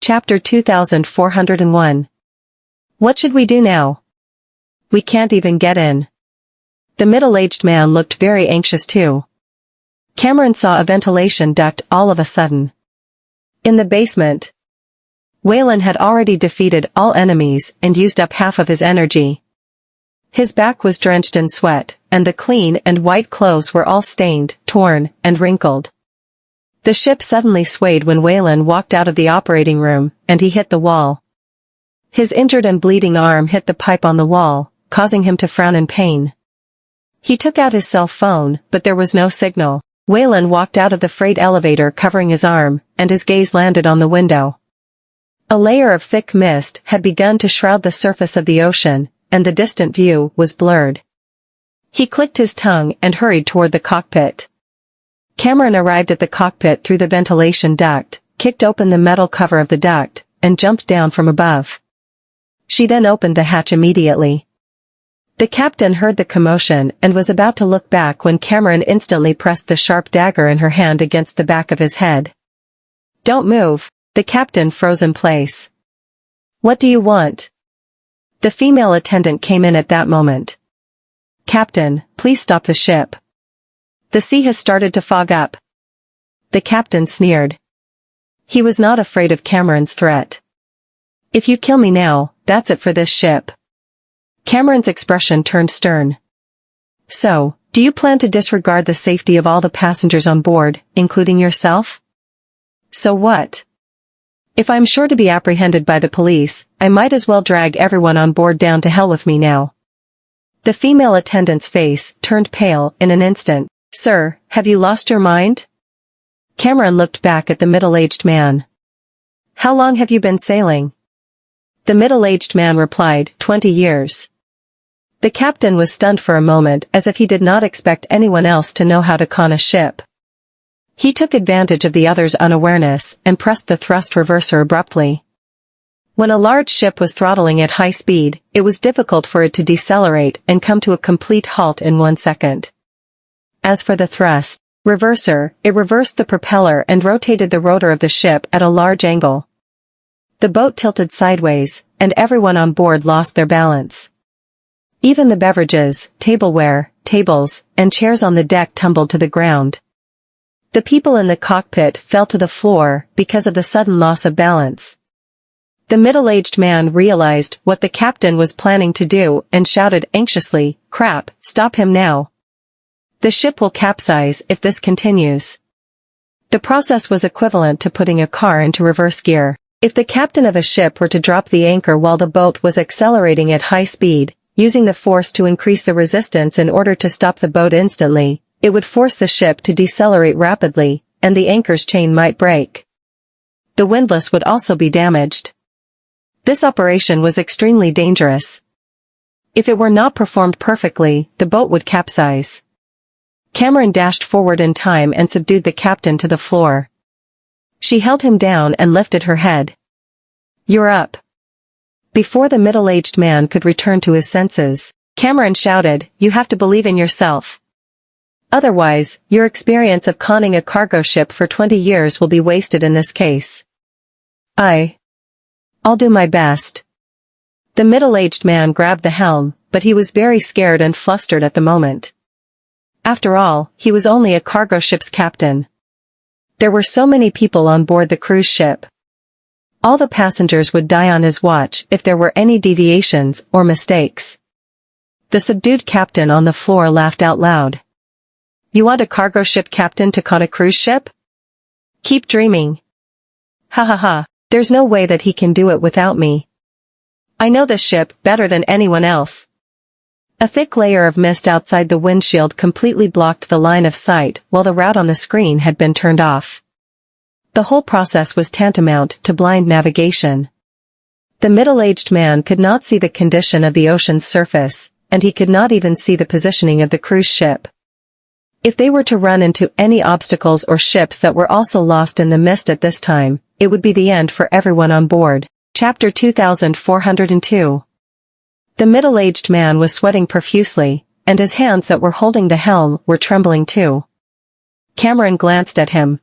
Chapter 2401. What should we do now? We can't even get in. The middle-aged man looked very anxious too. Cameron saw a ventilation duct all of a sudden. In the basement. Whan had already defeated all enemies and used up half of his energy. His back was drenched in sweat, and the clean and white clothes were all stained, torn, and wrinkled. The ship suddenly swayed when Whan walked out of the operating room, and he hit the wall. His injured and bleeding arm hit the pipe on the wall, causing him to frown in pain. He took out his cell phone, but there was no signal. Whan walked out of the freight elevator covering his arm, and his gaze landed on the window. A layer of thick mist had begun to shroud the surface of the ocean, and the distant view was blurred. He clicked his tongue and hurried toward the cockpit. Cameron arrived at the cockpit through the ventilation duct, kicked open the metal cover of the duct, and jumped down from above. She then opened the hatch immediately. The captain heard the commotion and was about to look back when Cameron instantly pressed the sharp dagger in her hand against the back of his head. "Don't move." The captain froze in place. "What do you want?" The female attendant came in at that moment. "Captain, please stop the ship. The sea has started to fog up." The captain sneered. He was not afraid of Cameron's threat. "If you kill me now, that's it for this ship." Cameron's expression turned stern. "So, do you plan to disregard the safety of all the passengers on board, including yourself?" "So what? If I'm sure to be apprehended by the police, I might as well drag everyone on board down to hell with me now." The female attendant's face turned pale in an instant. "Sir, have you lost your mind?" Cameron looked back at the middle-aged man. "How long have you been sailing?" The middle-aged man replied, 20 years. The captain was stunned for a moment as if he did not expect anyone else to know how to con a ship. He took advantage of the other's unawareness and pressed the thrust reverser abruptly. When a large ship was throttling at high speed, it was difficult for it to decelerate and come to a complete halt in 1 second. As for the thrust reverser, it reversed the propeller and rotated the rotor of the ship at a large angle. The boat tilted sideways, and everyone on board lost their balance. Even the beverages, tableware, tables, and chairs on the deck tumbled to the ground. The people in the cockpit fell to the floor because of the sudden loss of balance. The middle-aged man realized what the captain was planning to do and shouted anxiously, "Crap, stop him now. The ship will capsize if this continues." The process was equivalent to putting a car into reverse gear. If the captain of a ship were to drop the anchor while the boat was accelerating at high speed, using the force to increase the resistance in order to stop the boat instantly, it would force the ship to decelerate rapidly, and the anchor's chain might break. The windlass would also be damaged. This operation was extremely dangerous. If it were not performed perfectly, the boat would capsize. Cameron dashed forward in time and subdued the captain to the floor. She held him down and lifted her head. "You're up." Before the middle-aged man could return to his senses, Cameron shouted, "You have to believe in yourself. Otherwise, your experience of conning a cargo ship for 20 years will be wasted in this case." I'll do my best." The middle-aged man grabbed the helm, but he was very scared and flustered at the moment. After all, he was only a cargo ship's captain. There were so many people on board the cruise ship. All the passengers would die on his watch if there were any deviations or mistakes. The subdued captain on the floor laughed out loud. "You want a cargo ship captain to con a cruise ship? Keep dreaming. Ha ha ha, there's no way that he can do it without me. I know this ship better than anyone else." A thick layer of mist outside the windshield completely blocked the line of sight while the route on the screen had been turned off. The whole process was tantamount to blind navigation. The middle-aged man could not see the condition of the ocean's surface, and he could not even see the positioning of the cruise ship. If they were to run into any obstacles or ships that were also lost in the mist at this time, it would be the end for everyone on board. Chapter 2402. The middle-aged man was sweating profusely, and his hands that were holding the helm were trembling too. Cameron glanced at him.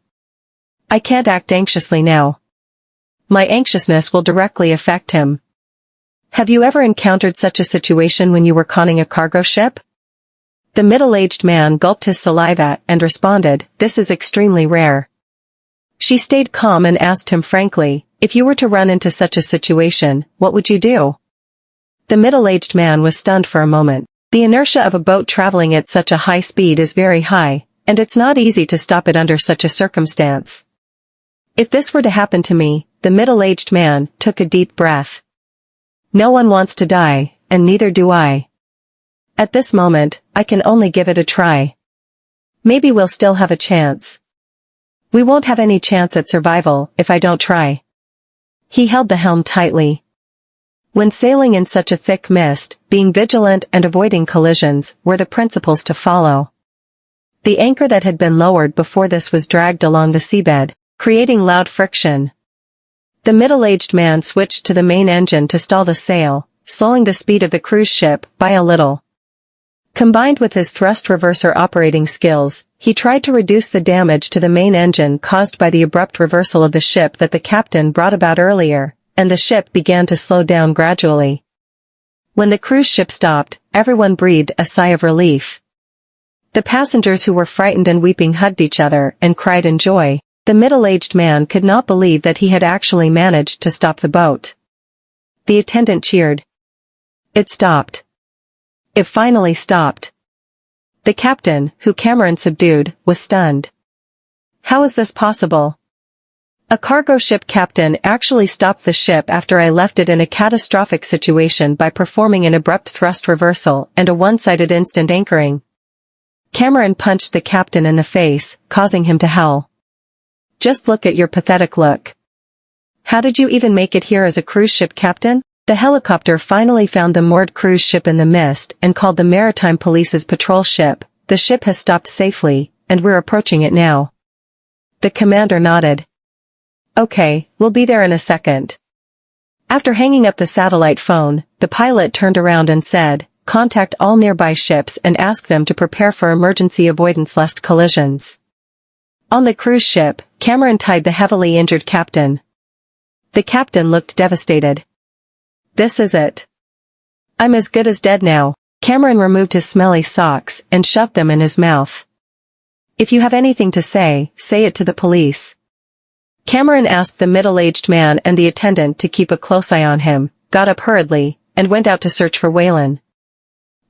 "I can't act anxiously now. My anxiousness will directly affect him. Have you ever encountered such a situation when you were conning a cargo ship? The middle-aged man gulped his saliva and responded, this is extremely rare. She stayed calm and asked him frankly, if you were to run into such a situation, what would you do? The middle-aged man was stunned for a moment. The inertia of a boat traveling at such a high speed is very high, and it's not easy to stop it under such a circumstance. If this were to happen to me, the middle-aged man took a deep breath. No one wants to die, and neither do I. At this moment, I can only give it a try. Maybe we'll still have a chance. We won't have any chance at survival if I don't try. He held the helm tightly. When sailing in such a thick mist, being vigilant and avoiding collisions were the principles to follow. The anchor that had been lowered before this was dragged along the seabed, creating loud friction. The middle-aged man switched to the main engine to stall the sail, slowing the speed of the cruise ship by a little. Combined with his thrust reverser operating skills, he tried to reduce the damage to the main engine caused by the abrupt reversal of the ship that the captain brought about earlier, and the ship began to slow down gradually. When the cruise ship stopped, everyone breathed a sigh of relief. The passengers who were frightened and weeping hugged each other and cried in joy. The middle-aged man could not believe that he had actually managed to stop the boat. The attendant cheered. It stopped. It finally stopped. The captain, who Cameron subdued, was stunned. How is this possible? A cargo ship captain actually stopped the ship after I left it in a catastrophic situation by performing an abrupt thrust reversal and a one-sided instant anchoring. Cameron punched the captain in the face, causing him to howl. Just look at your pathetic look. How did you even make it here as a cruise ship captain? The helicopter finally found the moored cruise ship in the mist and called the Maritime Police's patrol ship. The ship has stopped safely, and we're approaching it now. The commander nodded. Okay, we'll be there in a second. After hanging up the satellite phone, the pilot turned around and said, contact all nearby ships and ask them to prepare for emergency avoidance lest collisions. On the cruise ship, Cameron tied the heavily injured captain. The captain looked devastated. This is it. I'm as good as dead now. Cameron removed his smelly socks and shoved them in his mouth. If you have anything to say it to the police. Cameron asked the middle-aged man and the attendant to keep a close eye on him, got up hurriedly, and went out to search for Whan.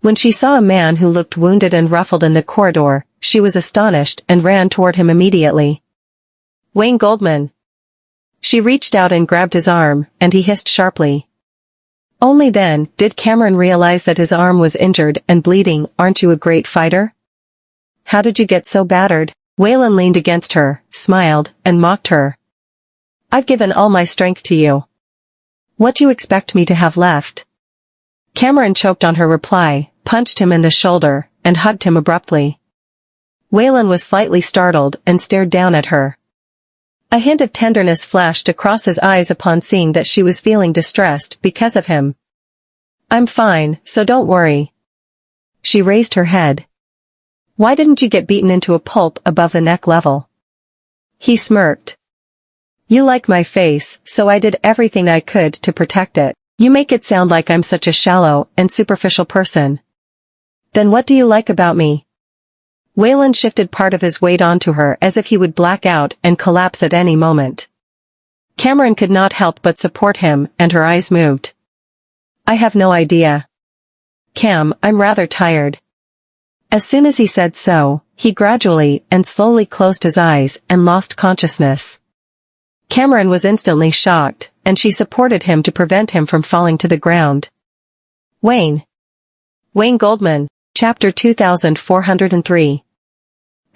When she saw a man who looked wounded and ruffled in the corridor, she was astonished and ran toward him immediately. Wayne Goldman. She reached out and grabbed his arm, and he hissed sharply. Only then did Cameron realize that his arm was injured and bleeding. Aren't you a great fighter? How did you get so battered? Whan leaned against her, smiled, and mocked her. I've given all my strength to you. What do you expect me to have left? Cameron choked on her reply, punched him in the shoulder, and hugged him abruptly. Whan was slightly startled and stared down at her. A hint of tenderness flashed across his eyes upon seeing that she was feeling distressed because of him. I'm fine, so don't worry. She raised her head. Why didn't you get beaten into a pulp above the neck level? He smirked. You like my face, so I did everything I could to protect it. You make it sound like I'm such a shallow and superficial person. Then what do you like about me? Whan shifted part of his weight onto her as if he would black out and collapse at any moment. Cameron could not help but support him, and her eyes moved. I have no idea. Cam, I'm rather tired. As soon as he said so, he gradually and slowly closed his eyes and lost consciousness. Cameron was instantly shocked, and she supported him to prevent him from falling to the ground. Wayne Goldman, Chapter 2403.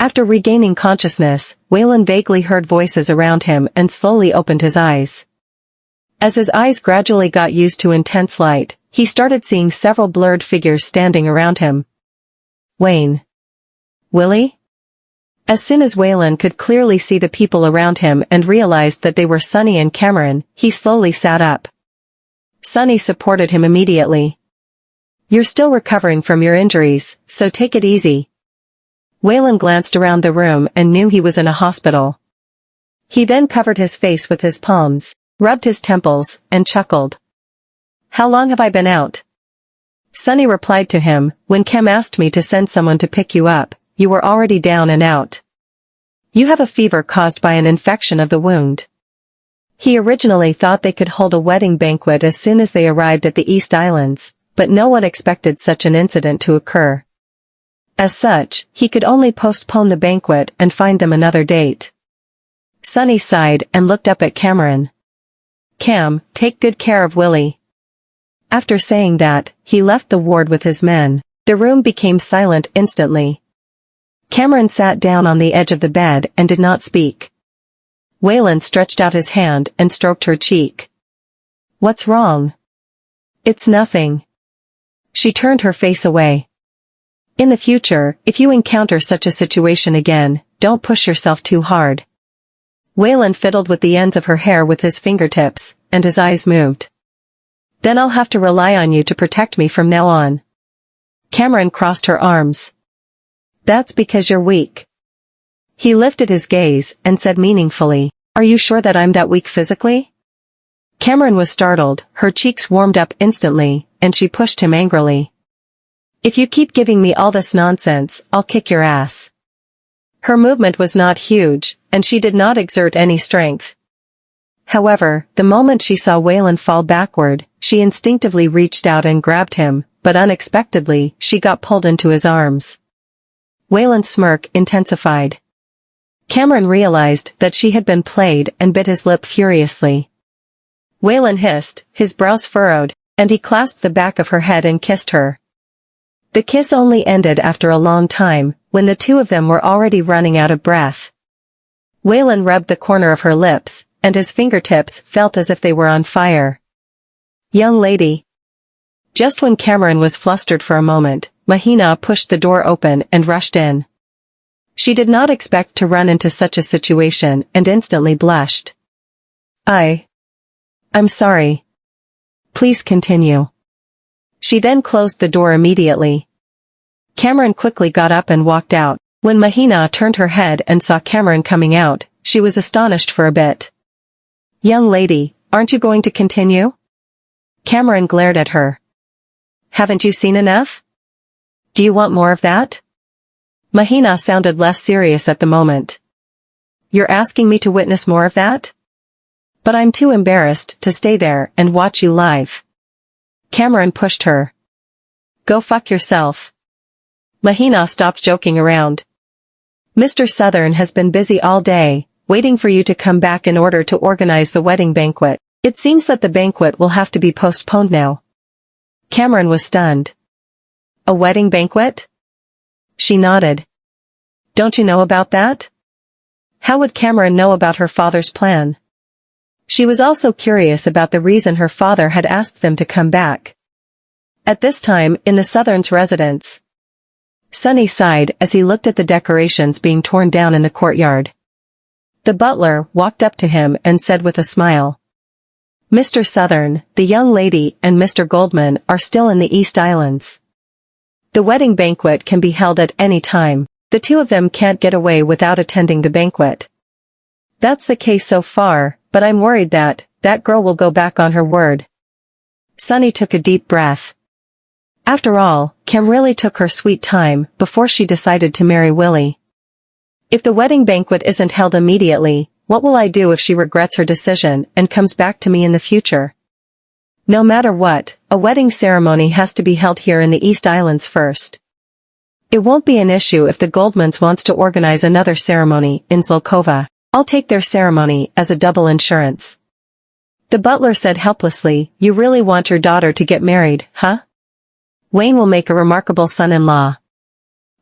After regaining consciousness, Whan vaguely heard voices around him and slowly opened his eyes. As his eyes gradually got used to intense light, he started seeing several blurred figures standing around him. Wayne. Willie? As soon as Whan could clearly see the people around him and realized that they were Sunny and Cameron, he slowly sat up. Sunny supported him immediately. You're still recovering from your injuries, so take it easy. Whan glanced around the room and knew he was in a hospital. He then covered his face with his palms. rubbed his temples, and chuckled. How long have I been out? Sunny replied to him, when Cam asked me to send someone to pick you up, you were already down and out. You have a fever caused by an infection of the wound. He originally thought they could hold a wedding banquet as soon as they arrived at the East Islands, but no one expected such an incident to occur. As such, he could only postpone the banquet and find them another date. Sunny sighed and looked up at Cameron. Cam, take good care of Willie. After saying that, he left the ward with his men. The room became silent instantly. Cameron sat down on the edge of the bed and did not speak. Whan stretched out his hand and stroked her cheek. What's wrong? It's nothing. She turned her face away. In the future, if you encounter such a situation again, don't push yourself too hard. Whan fiddled with the ends of her hair with his fingertips, and his eyes moved. Then I'll have to rely on you to protect me from now on. Cameron crossed her arms. That's because you're weak. He lifted his gaze and said meaningfully, Are you sure that I'm that weak physically? Cameron was startled, her cheeks warmed up instantly, and she pushed him angrily. If you keep giving me all this nonsense, I'll kick your ass. Her movement was not huge, and she did not exert any strength. However, the moment she saw Whan fall backward, she instinctively reached out and grabbed him, but unexpectedly, she got pulled into his arms. Whan's smirk intensified. Cameron realized that she had been played and bit his lip furiously. Whan hissed, his brows furrowed, and he clasped the back of her head and kissed her. The kiss only ended after a long time, when the two of them were already running out of breath. Whan rubbed the corner of her lips, and his fingertips felt as if they were on fire. Young lady. Just when Cameron was flustered for a moment, Mahina pushed the door open and rushed in. She did not expect to run into such a situation and instantly blushed. I'm sorry. Please continue. She then closed the door immediately. Cameron quickly got up and walked out. When Mahina turned her head and saw Cameron coming out, she was astonished for a bit. Young lady, aren't you going to continue? Cameron glared at her. Haven't you seen enough? Do you want more of that? Mahina sounded less serious at the moment. You're asking me to witness more of that? But I'm too embarrassed to stay there and watch you live. Cameron pushed her. Go fuck yourself. Mahina stopped joking around. Mr. Southern has been busy all day, waiting for you to come back in order to organize the wedding banquet. It seems that the banquet will have to be postponed now. Cameron was stunned. A wedding banquet? She nodded. Don't you know about that? How would Cameron know about her father's plan? She was also curious about the reason her father had asked them to come back. At this time, in the Southern's residence, Sunny sighed as he looked at the decorations being torn down in the courtyard. The butler walked up to him and said with a smile, Mr. Southern, the young lady and Mr. Goldman are still in the East Islands. The wedding banquet can be held at any time. The two of them can't get away without attending the banquet. That's the case so far, but I'm worried that girl will go back on her word. Sunny took a deep breath. After all, Cam really took her sweet time before she decided to marry Willie. If the wedding banquet isn't held immediately, what will I do if she regrets her decision and comes back to me in the future? No matter what, a wedding ceremony has to be held here in the East Islands first. It won't be an issue if the Goldmans wants to organize another ceremony in Zlokova. I'll take their ceremony as a double insurance. The butler said helplessly, You really want your daughter to get married, huh? Whan will make a remarkable son-in-law.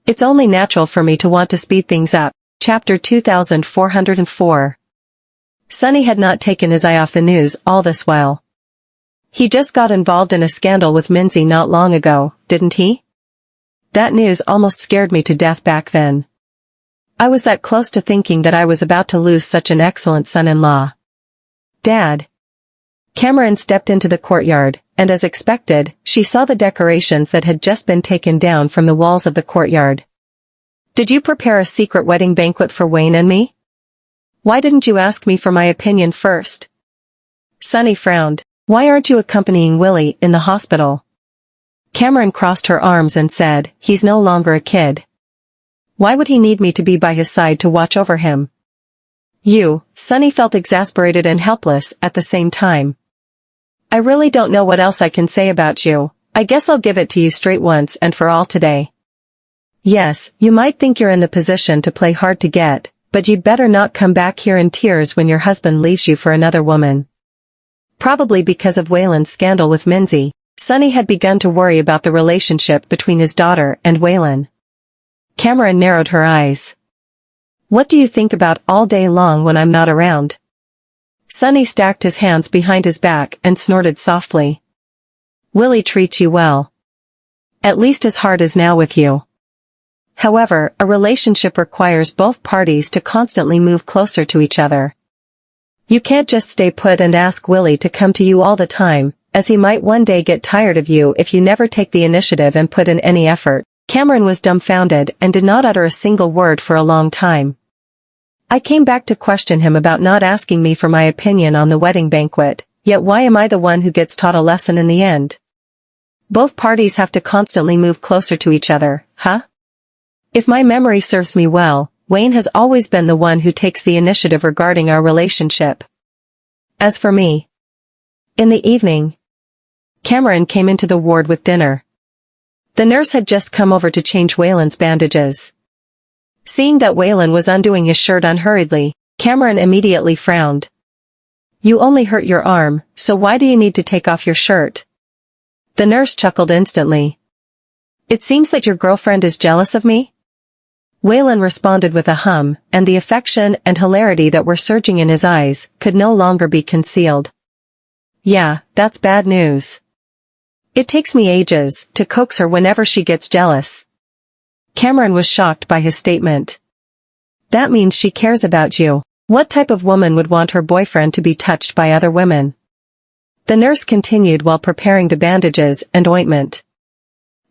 It's only natural for me to want to speed things up. Chapter 2404. Sunny had not taken his eye off the news all this while. He just got involved in a scandal with Minzy not long ago, didn't he? That news almost scared me to death back then. I was that close to thinking that I was about to lose such an excellent son-in-law. Dad. Cameron stepped into the courtyard, and as expected, she saw the decorations that had just been taken down from the walls of the courtyard. Did you prepare a secret wedding banquet for Whan and me? Why didn't you ask me for my opinion first? Sunny frowned. Why aren't you accompanying Willie in the hospital? Cameron crossed her arms and said, he's no longer a kid. Why would he need me to be by his side to watch over him? Sunny felt exasperated and helpless at the same time. I really don't know what else I can say about you. I guess I'll give it to you straight once and for all today. Yes, you might think you're in the position to play hard to get, but you'd better not come back here in tears when your husband leaves you for another woman. Probably because of Waylon's scandal with Minzy, Sunny had begun to worry about the relationship between his daughter and Waylon. Cameron narrowed her eyes. What do you think about all day long when I'm not around? Sunny stacked his hands behind his back and snorted softly. Willie treats you well. At least as hard as now with you. However, a relationship requires both parties to constantly move closer to each other. You can't just stay put and ask Willie to come to you all the time, as he might one day get tired of you if you never take the initiative and put in any effort. Cameron was dumbfounded and did not utter a single word for a long time. I came back to question him about not asking me for my opinion on the wedding banquet, yet why am I the one who gets taught a lesson in the end? Both parties have to constantly move closer to each other, huh? If my memory serves me well, Whan has always been the one who takes the initiative regarding our relationship. As for me. In the evening, Cameron came into the ward with dinner. The nurse had just come over to change Waylon's bandages. Seeing that Waylon was undoing his shirt unhurriedly, Cameron immediately frowned. You only hurt your arm, so why do you need to take off your shirt? The nurse chuckled instantly. It seems that your girlfriend is jealous of me? Waylon responded with a hum, and the affection and hilarity that were surging in his eyes could no longer be concealed. Yeah, that's bad news. It takes me ages to coax her whenever she gets jealous. Cameron was shocked by his statement. That means she cares about you. What type of woman would want her boyfriend to be touched by other women? The nurse continued while preparing the bandages and ointment.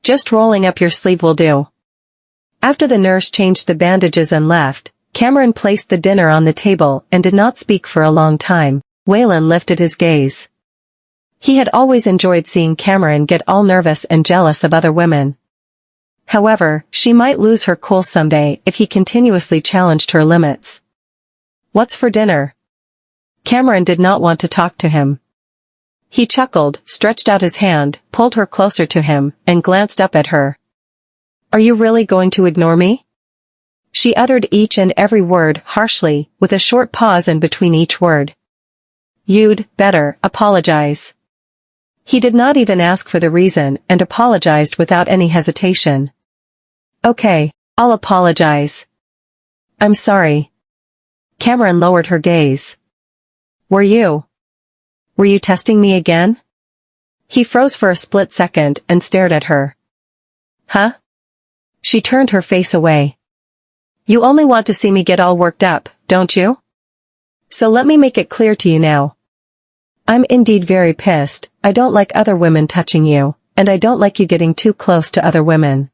Just rolling up your sleeve will do. After the nurse changed the bandages and left, Cameron placed the dinner on the table and did not speak for a long time. Waylon lifted his gaze. He had always enjoyed seeing Cameron get all nervous and jealous of other women. However, she might lose her cool someday if he continuously challenged her limits. What's for dinner? Cameron did not want to talk to him. He chuckled, stretched out his hand, pulled her closer to him, and glanced up at her. Are you really going to ignore me? She uttered each and every word harshly, with a short pause in between each word. You'd better apologize. He did not even ask for the reason and apologized without any hesitation. Okay, I'll apologize. I'm sorry. Cameron lowered her gaze. Were you testing me again? He froze for a split second and stared at her. Huh? She turned her face away. You only want to see me get all worked up, don't you? So let me make it clear to you now. I'm indeed very pissed. I don't like other women touching you, and I don't like you getting too close to other women.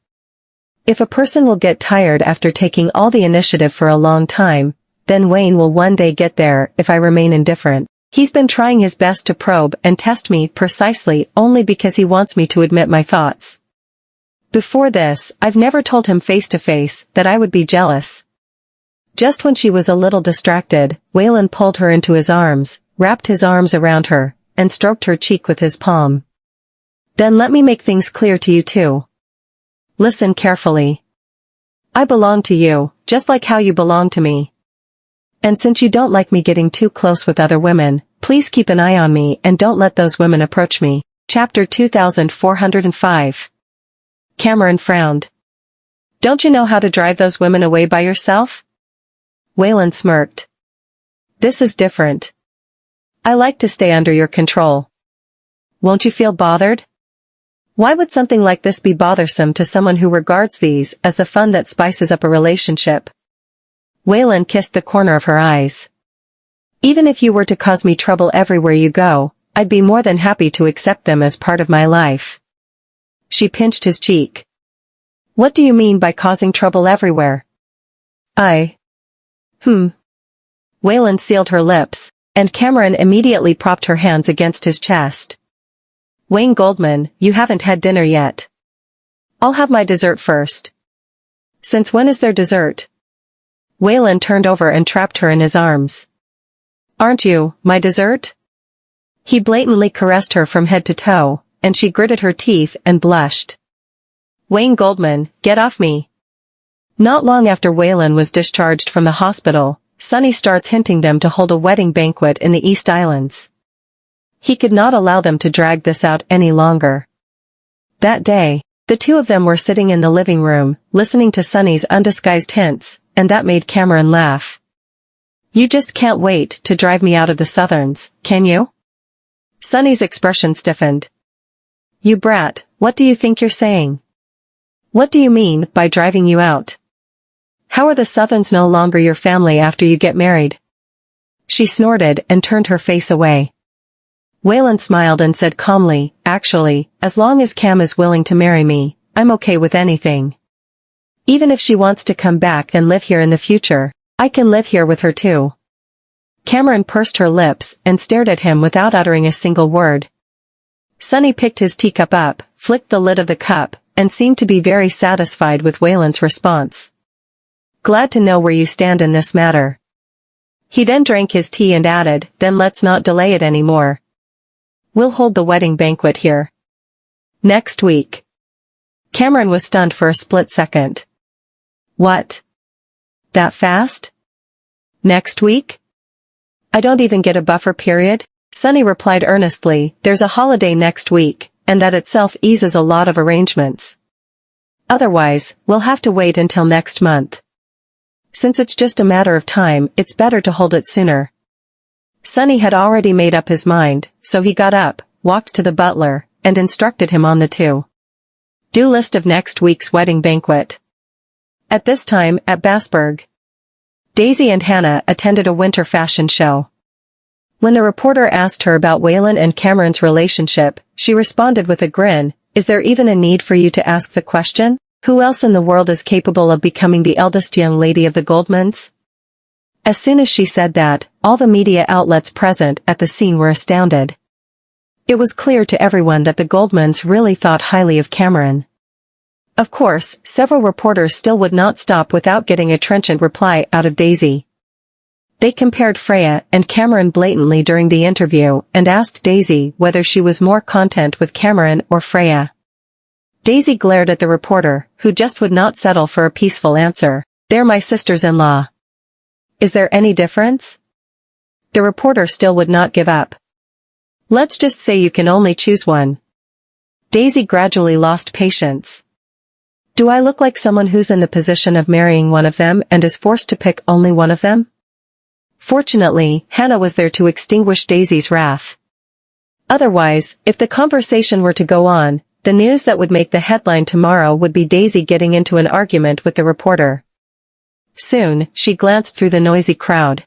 If a person will get tired after taking all the initiative for a long time, then Whan will one day get there if I remain indifferent. He's been trying his best to probe and test me precisely only because he wants me to admit my thoughts. Before this, I've never told him face to face that I would be jealous. Just when she was a little distracted, Waylon pulled her into his arms, wrapped his arms around her, and stroked her cheek with his palm. Then let me make things clear to you too. Listen carefully. I belong to you, just like how you belong to me. And since you don't like me getting too close with other women, please keep an eye on me and don't let those women approach me. Chapter 2405. Cameron frowned. Don't you know how to drive those women away by yourself? Waylon smirked. This is different. I like to stay under your control. Won't you feel bothered? Why would something like this be bothersome to someone who regards these as the fun that spices up a relationship? Waylon kissed the corner of her eyes. Even if you were to cause me trouble everywhere you go, I'd be more than happy to accept them as part of my life. She pinched his cheek. What do you mean by causing trouble everywhere? Waylon sealed her lips. and Cameron immediately propped her hands against his chest. Wayne Goldman, you haven't had dinner yet. I'll have my dessert first. Since when is there dessert? Wayland turned over and trapped her in his arms. Aren't you, my dessert? He blatantly caressed her from head to toe, and she gritted her teeth and blushed. Wayne Goldman, get off me. Not long after Wayland was discharged from the hospital, Sonny starts hinting them to hold a wedding banquet in the East Islands. He could not allow them to drag this out any longer. That day, the two of them were sitting in the living room, listening to Sonny's undisguised hints, and that made Cameron laugh. You just can't wait to drive me out of the Southerns, can you? Sonny's expression stiffened. You brat, what do you think you're saying? What do you mean by driving you out? How are the Southerns no longer your family after you get married? She snorted and turned her face away. Wayland smiled and said calmly, actually, as long as Cam is willing to marry me, I'm okay with anything. Even if she wants to come back and live here in the future, I can live here with her too. Cameron pursed her lips and stared at him without uttering a single word. Sonny picked his teacup up, flicked the lid of the cup, and seemed to be very satisfied with Wayland's response. Glad to know where you stand in this matter. He then drank his tea and added, then let's not delay it anymore. We'll hold the wedding banquet here. Next week. Cameron was stunned for a split second. What? That fast? Next week? I don't even get a buffer period? Sonny replied earnestly, there's a holiday next week, and that itself eases a lot of arrangements. Otherwise, we'll have to wait until next month. Since it's just a matter of time, it's better to hold it sooner. Sonny had already made up his mind, so he got up, walked to the butler, and instructed him on the to-do list of next week's wedding banquet. At this time, at Bassburg, Daisy and Hannah attended a winter fashion show. When the reporter asked her about Wayland and Cameron's relationship, she responded with a grin, is there even a need for you to ask the question? Who else in the world is capable of becoming the eldest young lady of the Goldmans? As soon as she said that, all the media outlets present at the scene were astounded. It was clear to everyone that the Goldmans really thought highly of Cameron. Of course, several reporters still would not stop without getting a trenchant reply out of Daisy. They compared Freya and Cameron blatantly during the interview and asked Daisy whether she was more content with Cameron or Freya. Daisy glared at the reporter, who just would not settle for a peaceful answer. They're my sisters-in-law. Is there any difference? The reporter still would not give up. Let's just say you can only choose one. Daisy gradually lost patience. Do I look like someone who's in the position of marrying one of them and is forced to pick only one of them? Fortunately, Hannah was there to extinguish Daisy's wrath. Otherwise, if the conversation were to go on, the news that would make the headline tomorrow would be Daisy getting into an argument with the reporter. Soon, she glanced through the noisy crowd.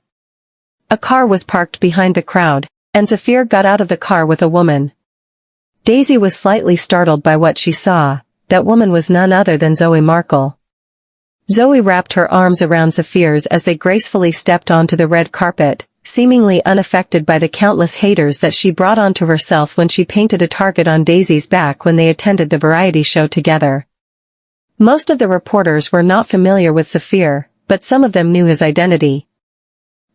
A car was parked behind the crowd, and Zafir got out of the car with a woman. Daisy was slightly startled by what she saw. That woman was none other than Zoe Markle. Zoe wrapped her arms around Zafir's as they gracefully stepped onto the red carpet, seemingly unaffected by the countless haters that she brought onto herself when she painted a target on Daisy's back when they attended the variety show together. Most of the reporters were not familiar with Zafir, but some of them knew his identity.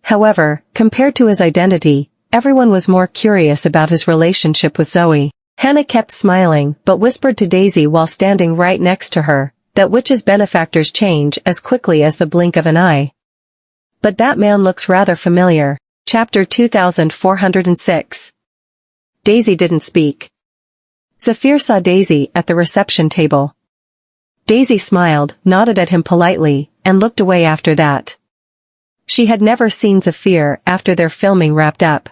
However, compared to his identity, everyone was more curious about his relationship with Zoe. Hannah kept smiling but whispered to Daisy while standing right next to her, that witches' benefactors change as quickly as the blink of an eye. But that man looks rather familiar. Chapter 2406. Daisy didn't speak. Zafir saw Daisy at the reception table. Daisy smiled, nodded at him politely, and looked away after that. She had never seen Zafir after their filming wrapped up.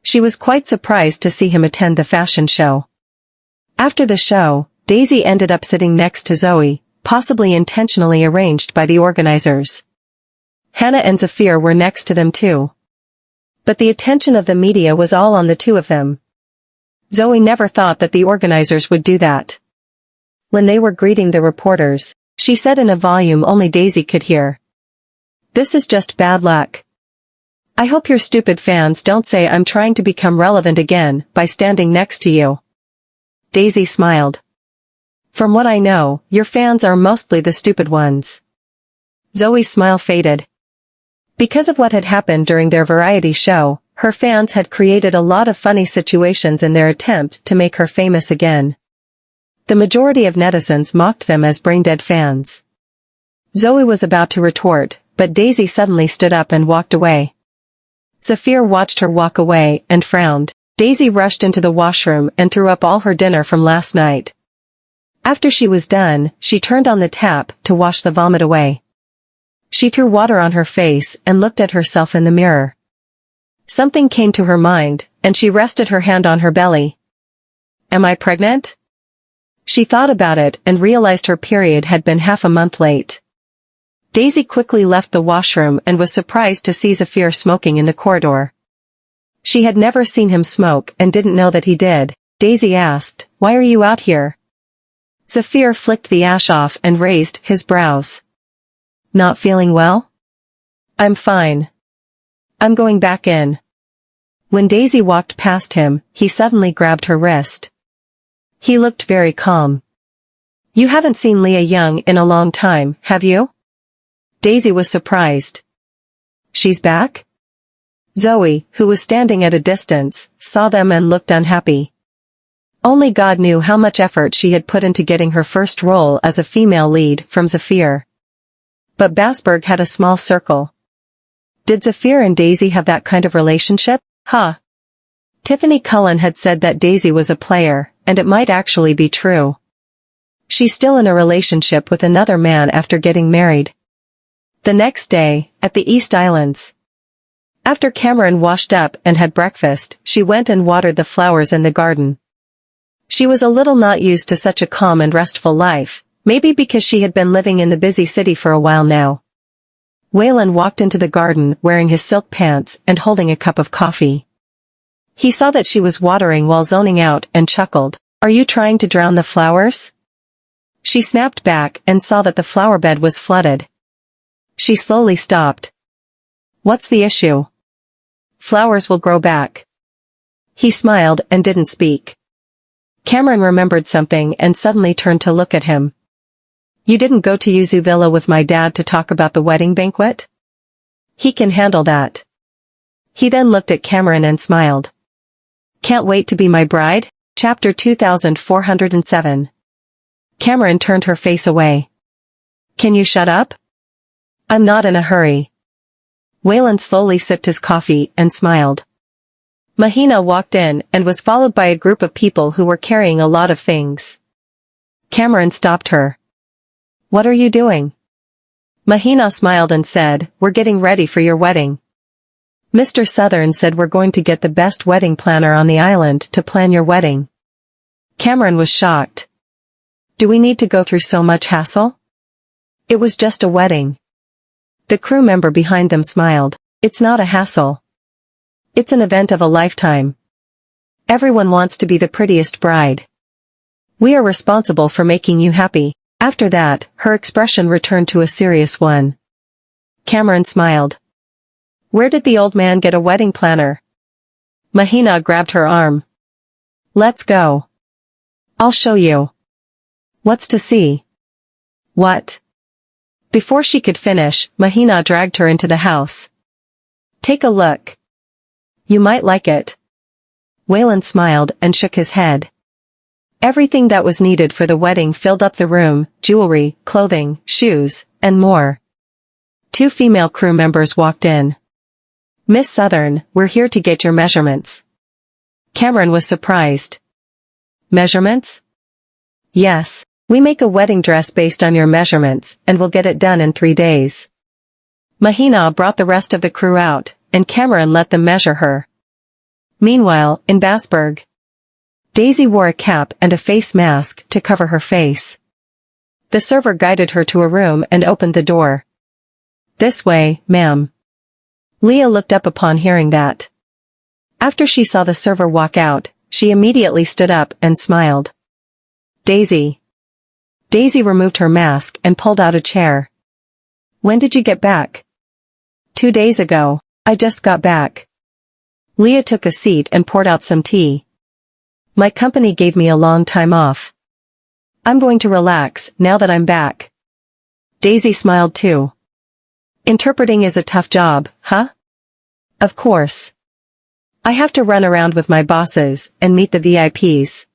She was quite surprised to see him attend the fashion show. After the show, Daisy ended up sitting next to Zoe, possibly intentionally arranged by the organizers. Hannah and Zafir were next to them too. But the attention of the media was all on the two of them. Zoe never thought that the organizers would do that. When they were greeting the reporters, she said in a volume only Daisy could hear, "This is just bad luck." I hope your stupid fans don't say I'm trying to become relevant again by standing next to you. Daisy smiled. From what I know, your fans are mostly the stupid ones. Zoe's smile faded. Because of what had happened during their variety show, her fans had created a lot of funny situations in their attempt to make her famous again. The majority of netizens mocked them as brain-dead fans. Zoe was about to retort, but Daisy suddenly stood up and walked away. Zafir watched her walk away and frowned. Daisy rushed into the washroom and threw up all her dinner from last night. After she was done, she turned on the tap to wash the vomit away. She threw water on her face and looked at herself in the mirror. Something came to her mind, and she rested her hand on her belly. Am I pregnant? She thought about it and realized her period had been half a month late. Daisy quickly left the washroom and was surprised to see Zafir smoking in the corridor. She had never seen him smoke and didn't know that he did. Daisy asked, "Why are you out here?" Zafir flicked the ash off and raised his brows. Not feeling well? I'm fine. I'm going back in. When Daisy walked past him, he suddenly grabbed her wrist. He looked very calm. You haven't seen Leah young in a long time, have you? Daisy was surprised. She's back? Zoe, who was standing at a distance, saw them and looked unhappy. Only God knew how much effort she had put into getting her first role as a female lead from Zafir. But Basberg had a small circle. Did Zafir and Daisy have that kind of relationship? Huh. Tiffany Cullen had said that Daisy was a player, and it might actually be true. She's still in a relationship with another man after getting married. The next day, at the East Islands. After Cameron washed up and had breakfast, she went and watered the flowers in the garden. She was a little not used to such a calm and restful life, maybe because she had been living in the busy city for a while now. Whan walked into the garden wearing his silk pants and holding a cup of coffee. He saw that she was watering while zoning out and chuckled. Are you trying to drown the flowers? She snapped back and saw that the flower bed was flooded. She slowly stopped. What's the issue? Flowers will grow back. He smiled and didn't speak. Cameron remembered something and suddenly turned to look at him. You didn't go to Yuzu Villa with my dad to talk about the wedding banquet? He can handle that. He then looked at Cameron and smiled. Can't wait to be my bride? Chapter 2407. Cameron turned her face away. Can you shut up? I'm not in a hurry. Whan slowly sipped his coffee and smiled. Mahina walked in and was followed by a group of people who were carrying a lot of things. Cameron stopped her. What are you doing? Mahina smiled and said, We're getting ready for your wedding. Mr. Southern said we're going to get the best wedding planner on the island to plan your wedding. Cameron was shocked. Do we need to go through so much hassle? It was just a wedding. The crew member behind them smiled. It's not a hassle. It's an event of a lifetime. Everyone wants to be the prettiest bride. We are responsible for making you happy. After that, her expression returned to a serious one. Cameron smiled. Where did the old man get a wedding planner? Mahina grabbed her arm. Let's go. I'll show you. What's to see? What? Before she could finish, Mahina dragged her into the house. Take a look. You might like it. Whan smiled and shook his head. Everything that was needed for the wedding filled up the room, jewelry, clothing, shoes, and more. 2 female crew members walked in. Miss Southern, we're here to get your measurements. Cameron was surprised. Measurements? Yes, we make a wedding dress based on your measurements, and we'll get it done in 3 days. Mahina brought the rest of the crew out, and Cameron let them measure her. Meanwhile, in Basberg, Daisy wore a cap and a face mask to cover her face. The server guided her to a room and opened the door. This way, ma'am. Leah looked up upon hearing that. After she saw the server walk out, she immediately stood up and smiled. Daisy. Daisy removed her mask and pulled out a chair. When did you get back? 2 days ago. I just got back. Leah took a seat and poured out some tea. My company gave me a long time off. I'm going to relax now that I'm back. Daisy smiled too. Interpreting is a tough job, huh? Of course. I have to run around with my bosses and meet the VIPs.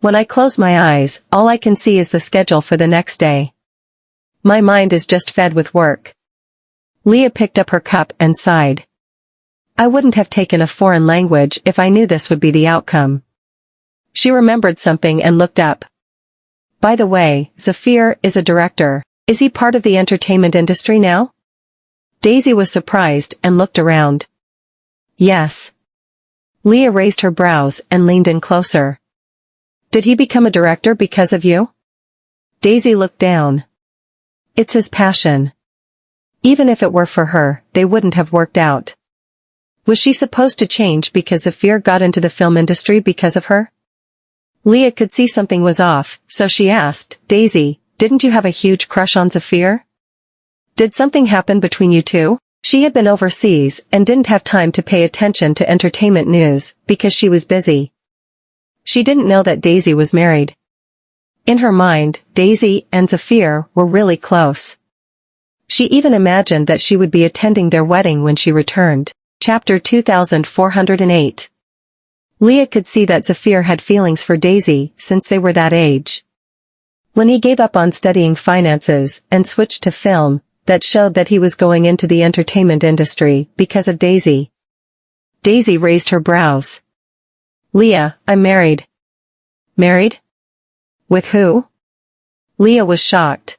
When I close my eyes, all I can see is the schedule for the next day. My mind is just fed with work. Leah picked up her cup and sighed. I wouldn't have taken a foreign language if I knew this would be the outcome. She remembered something and looked up. By the way, Zafir is a director. Is he part of the entertainment industry now? Daisy was surprised and looked around. Yes. Leah raised her brows and leaned in closer. Did he become a director because of you? Daisy looked down. It's his passion. Even if it were for her, they wouldn't have worked out. Was she supposed to change because Zafir got into the film industry because of her? Leah could see something was off, so she asked, Daisy, didn't you have a huge crush on Zafir? Did something happen between you two? She had been overseas and didn't have time to pay attention to entertainment news because she was busy. She didn't know that Daisy was married. In her mind, Daisy and Zafir were really close. She even imagined that she would be attending their wedding when she returned. Chapter 2408. Leah could see that Zafir had feelings for Daisy since they were that age. When he gave up on studying finances and switched to film, that showed that he was going into the entertainment industry because of Daisy. Daisy raised her brows. Leah, I'm married. Married? With who? Leah was shocked.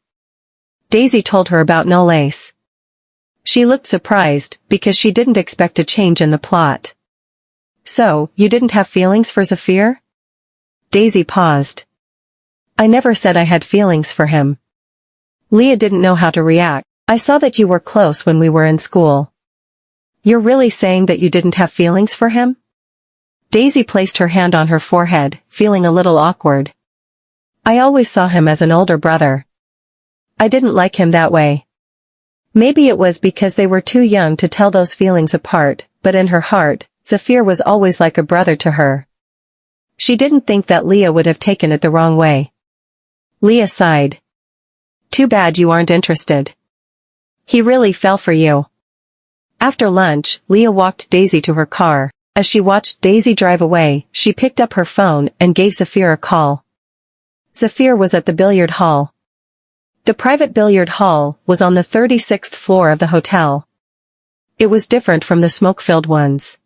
Daisy told her about no lace. She looked surprised because she didn't expect a change in the plot. So, you didn't have feelings for Zafir? Daisy paused. I never said I had feelings for him. Leah didn't know how to react. I saw that you were close when we were in school. You're really saying that you didn't have feelings for him? Daisy placed her hand on her forehead, feeling a little awkward. I always saw him as an older brother. I didn't like him that way. Maybe it was because they were too young to tell those feelings apart, but in her heart, Zafir was always like a brother to her. She didn't think that Leah would have taken it the wrong way. Leah sighed. Too bad you aren't interested. He really fell for you. After lunch, Leah walked Daisy to her car. As she watched Daisy drive away, she picked up her phone and gave Zafir a call. Zafir was at the billiard hall. The private billiard hall was on the 36th floor of the hotel. It was different from the smoke-filled ones.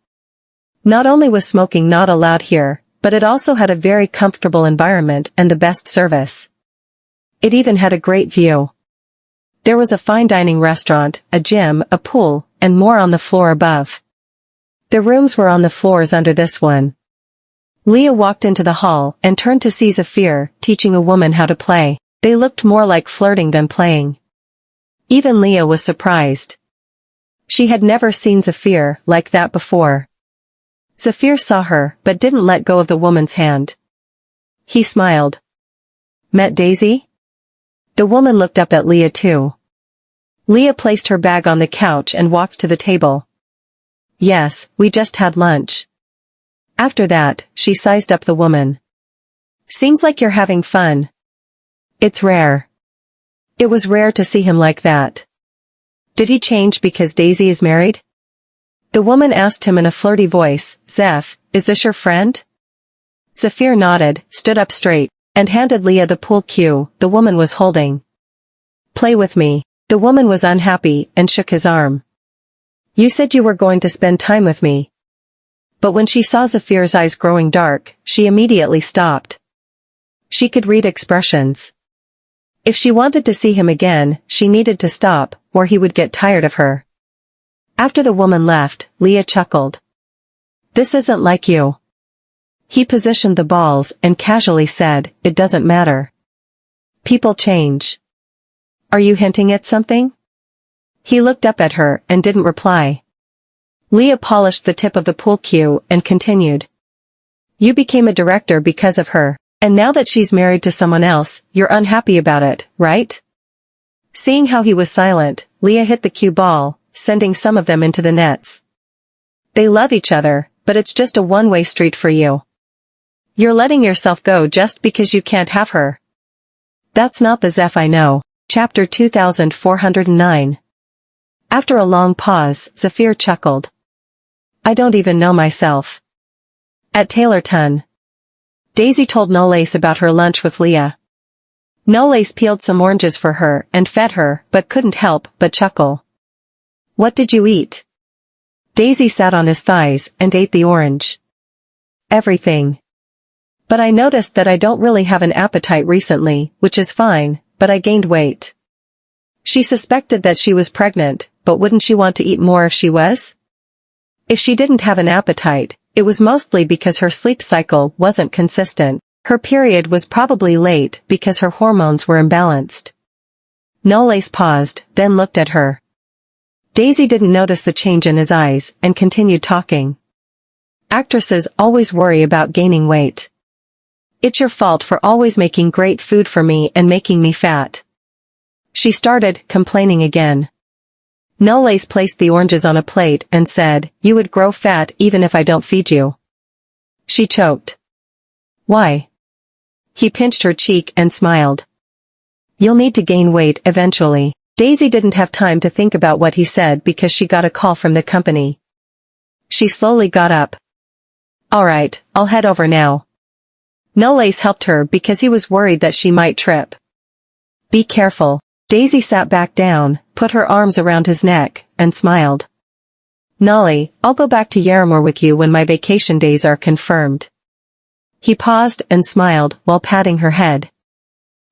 Not only was smoking not allowed here, but it also had a very comfortable environment and the best service. It even had a great view. There was a fine dining restaurant, a gym, a pool, and more on the floor above. The rooms were on the floors under this one. Leah walked into the hall and turned to see Zafir teaching a woman how to play. They looked more like flirting than playing. Even Leah was surprised. She had never seen Zafir like that before. Zafir saw her but didn't let go of the woman's hand. He smiled. Met Daisy? The woman looked up at Leah too. Leah placed her bag on the couch and walked to the table. Yes, we just had lunch. After that, she sized up the woman. Seems like you're having fun. It's rare. It was rare to see him like that. Did he change because Daisy is married? The woman asked him in a flirty voice, Zeph, is this your friend? Zafir nodded, stood up straight, and handed Leah the pool cue the woman was holding. Play with me. The woman was unhappy and shook his arm. You said you were going to spend time with me. But when she saw Zafir's eyes growing dark, she immediately stopped. She could read expressions. If she wanted to see him again, she needed to stop, or he would get tired of her. After the woman left, Leah chuckled. This isn't like you. He positioned the balls and casually said, it doesn't matter. People change. Are you hinting at something? He looked up at her and didn't reply. Leah polished the tip of the pool cue and continued. You became a director because of her, and now that she's married to someone else, you're unhappy about it, right? Seeing how he was silent, Leah hit the cue ball, sending some of them into the nets. They love each other, but it's just a one-way street for you. You're letting yourself go just because you can't have her. That's not the Zeph I know. Chapter 2409. After a long pause, Zafir chuckled. I don't even know myself. At Taylorton. Daisy told Knowles about her lunch with Leah. Knowles peeled some oranges for her and fed her, but couldn't help but chuckle. What did you eat? Daisy sat on his thighs and ate the orange. Everything. But I noticed that I don't really have an appetite recently, which is fine, but I gained weight. She suspected that she was pregnant, but wouldn't she want to eat more if she was? If she didn't have an appetite, it was mostly because her sleep cycle wasn't consistent. Her period was probably late because her hormones were imbalanced. Knowles paused, then looked at her. Daisy didn't notice the change in his eyes and continued talking. Actresses always worry about gaining weight. It's your fault for always making great food for me and making me fat. She started complaining again. Knowles placed the oranges on a plate and said, you would grow fat even if I don't feed you. She choked. Why? He pinched her cheek and smiled. You'll need to gain weight eventually. Daisy didn't have time to think about what he said because she got a call from the company. She slowly got up. All right, I'll head over now. Knowles helped her because he was worried that she might trip. Be careful. Daisy sat back down, put her arms around his neck, and smiled. Nolly, I'll go back to Yarramore with you when my vacation days are confirmed. He paused and smiled while patting her head.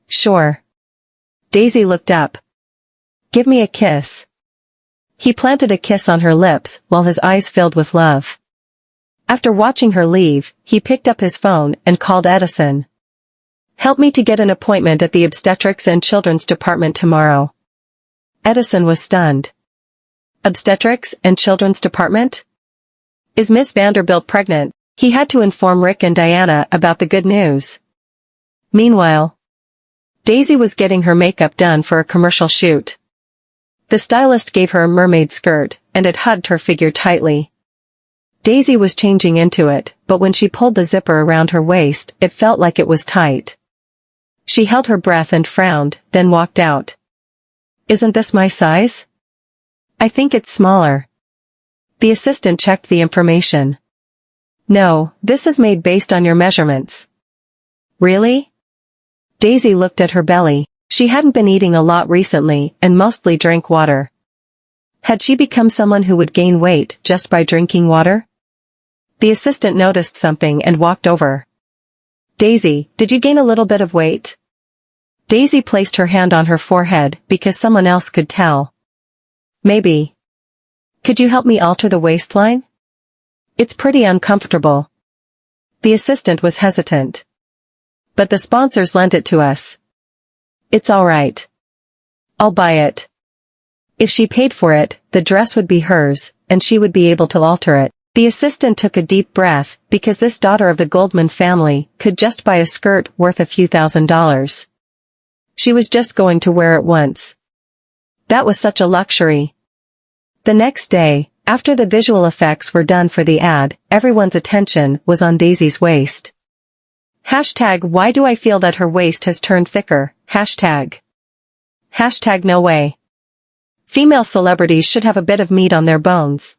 Sure. Daisy looked up. Give me a kiss. He planted a kiss on her lips while his eyes filled with love. After watching her leave, he picked up his phone and called Edison. Help me to get an appointment at the obstetrics and children's department tomorrow. Edison was stunned. Obstetrics and children's department? Is Miss Vanderbilt pregnant? He had to inform Rick and Diana about the good news. Meanwhile, Daisy was getting her makeup done for a commercial shoot. The stylist gave her a mermaid skirt, and it hugged her figure tightly. Daisy was changing into it, but when she pulled the zipper around her waist, it felt like it was tight. She held her breath and frowned, then walked out. Isn't this my size? I think it's smaller. The assistant checked the information. No, this is made based on your measurements. Really? Daisy looked at her belly. She hadn't been eating a lot recently and mostly drank water. Had she become someone who would gain weight just by drinking water? The assistant noticed something and walked over. Daisy, did you gain a little bit of weight? Daisy placed her hand on her forehead because someone else could tell. Maybe. Could you help me alter the waistline? It's pretty uncomfortable. The assistant was hesitant. But the sponsors lent it to us. It's all right. I'll buy it. If she paid for it, the dress would be hers, and she would be able to alter it. The assistant took a deep breath, because this daughter of the Goldman family could just buy a skirt worth a few $1,000s. She was just going to wear it once. That was such a luxury. The next day, after the visual effects were done for the ad, everyone's attention was on Daisy's waist. Hashtag why do I feel that her waist has turned thicker, hashtag. Hashtag no way. Female celebrities should have a bit of meat on their bones.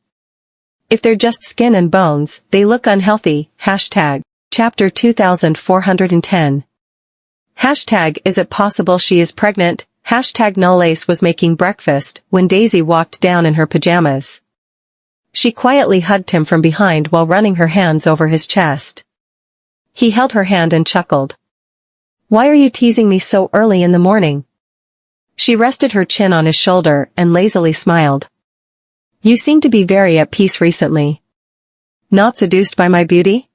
If they're just skin and bones, they look unhealthy, hashtag. Chapter 2410. Hashtag is it possible she is pregnant, hashtag Knowles was making breakfast when Daisy walked down in her pajamas. She quietly hugged him from behind while running her hands over his chest. He held her hand and chuckled. Why are you teasing me so early in the morning? She rested her chin on his shoulder and lazily smiled. You seem to be very at peace recently. Not seduced by my beauty?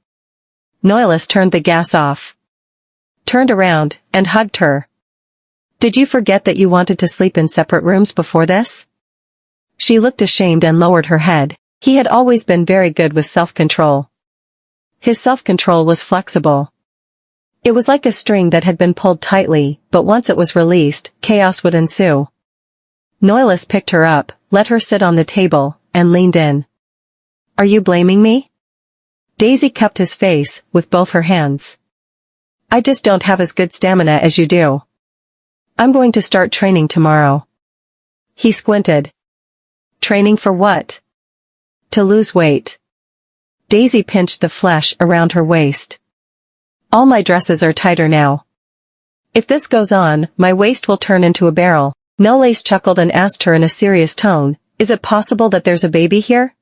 Knowles turned the gas off. Turned around and hugged her. Did you forget that you wanted to sleep in separate rooms before this? She looked ashamed and lowered her head. He had always been very good with self-control. His self-control was flexible. It was like a string that had been pulled tightly, but once it was released, chaos would ensue. Knowles picked her up, let her sit on the table, and leaned in. Are you blaming me? Daisy cupped his face with both her hands. I just don't have as good stamina as you do. I'm going to start training tomorrow. He squinted. Training for what? To lose weight. Daisy pinched the flesh around her waist. All my dresses are tighter now. If this goes on, my waist will turn into a barrel. Knowles chuckled and asked her in a serious tone, is it possible that there's a baby here?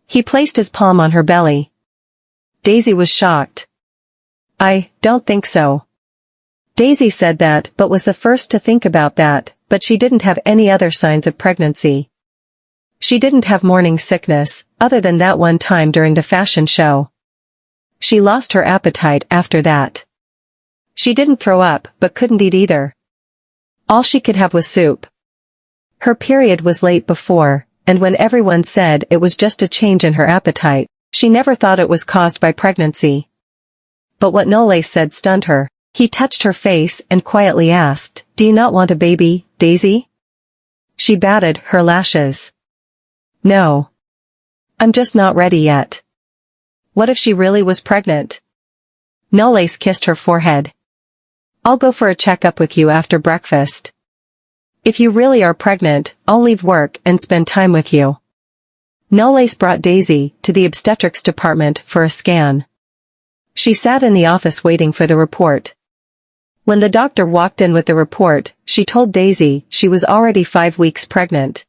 He placed his palm on her belly. Daisy was shocked. I don't think so. Daisy said that but was the first to think about that, but she didn't have any other signs of pregnancy. She didn't have morning sickness, other than that one time during the fashion show. She lost her appetite after that. She didn't throw up but couldn't eat either. All she could have was soup. Her period was late before, and when everyone said it was just a change in her appetite, she never thought it was caused by pregnancy. But what Knowles said stunned her. He touched her face and quietly asked, do you not want a baby, Daisy? She batted her lashes. No. I'm just not ready yet. What if she really was pregnant? Knowles kissed her forehead. I'll go for a checkup with you after breakfast. If you really are pregnant, I'll leave work and spend time with you. Knowles brought Daisy to the obstetrics department for a scan. She sat in the office waiting for the report. When the doctor walked in with the report, she told Daisy she was already 5 weeks pregnant.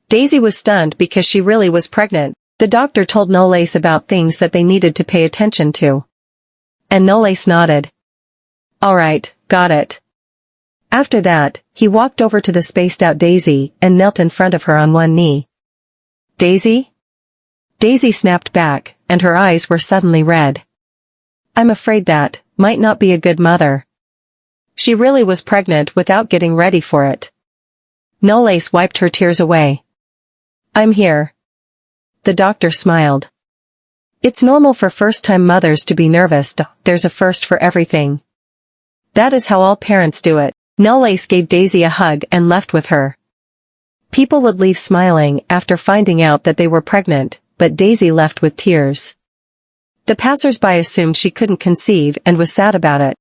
Daisy was stunned because she really was pregnant. The doctor told Knowles about things that they needed to pay attention to. And Knowles nodded. All right, got it. After that, he walked over to the spaced-out Daisy and knelt in front of her on one knee. Daisy? Daisy snapped back, and her eyes were suddenly red. I'm afraid that might not be a good mother. She really was pregnant without getting ready for it. Knowles wiped her tears away. I'm here. The doctor smiled. It's normal for first-time mothers to be nervous. There's a first for everything. That is how all parents do it. Knowles gave Daisy a hug and left with her. People would leave smiling after finding out that they were pregnant, but Daisy left with tears. The passers-by assumed she couldn't conceive and was sad about it.